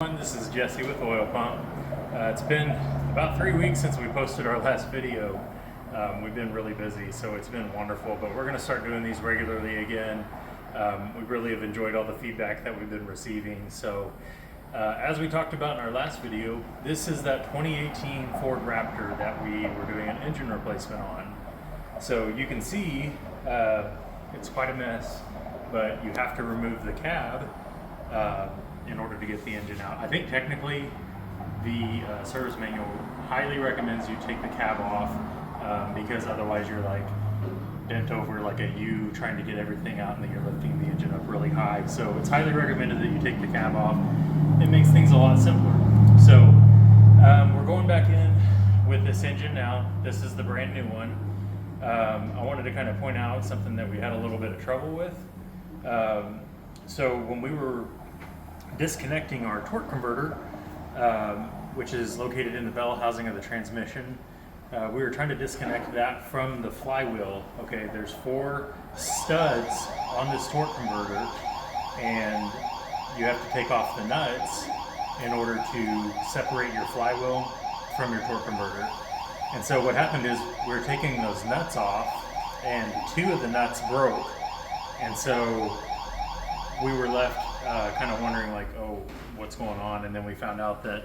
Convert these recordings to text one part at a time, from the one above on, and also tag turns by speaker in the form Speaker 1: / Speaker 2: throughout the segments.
Speaker 1: This is Jesse with Oil Pump. It's been about 3 weeks since we posted our last video. We've been really busy, so it's been wonderful, but we're going to start doing these regularly again. We really have enjoyed all the feedback that we've been receiving. So as we talked about in our last video, this is that 2018 Ford Raptor that we were doing an engine replacement on. So you can see it's quite a mess, but you have to remove the cab in order to get the engine out. I think technically the service manual highly recommends you take the cab off because otherwise you're like bent over like a U trying to get everything out and then you're lifting the engine up really high. So it's highly recommended that you take the cab off. It makes things a lot simpler. So we're going back in with this engine now. This is the brand new one. I wanted to kind of point out something that we had a little bit of trouble with. So when we were disconnecting our torque converter, which is located in the bell housing of the transmission, we were trying to disconnect that from the flywheel. Okay, there's 4 studs on this torque converter, and you have to take off the nuts in order to separate your flywheel from your torque converter. And so what happened is we were taking those nuts off, and 2 of the nuts broke, and so we were left kind of wondering like, oh, what's going on? And then we found out that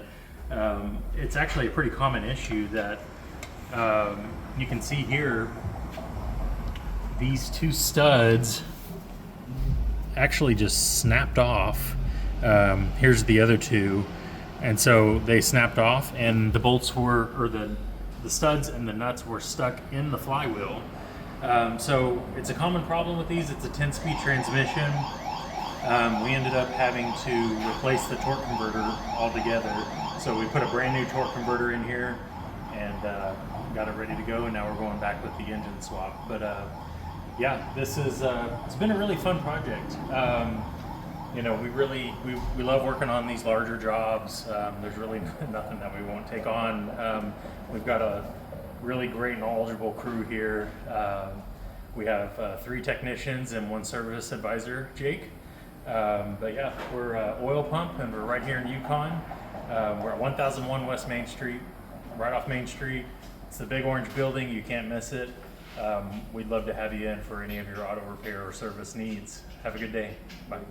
Speaker 1: it's actually a pretty common issue that you can see here. These 2 studs actually just snapped off. Here's the other 2. And so they snapped off and the bolts were, or the studs and the nuts were stuck in the flywheel. So it's a common problem with these. It's a 10-speed transmission. We ended up having to replace the torque converter altogether. So we put a brand new torque converter in here and got it ready to go, and now we're going back with the engine swap. But yeah, this is it's been a really fun project. You know, we love working on these larger jobs. There's really nothing that we won't take on. We've got a really great and knowledgeable crew here. We have 3 technicians and 1 service advisor, Jake. But yeah, we're Oil Pump, and we're right here in Yukon. We're at 1001 West Main Street, right off Main Street. It's the big orange building. You can't miss it. We'd love to have you in for any of your auto repair or service needs. Have a good day. Bye.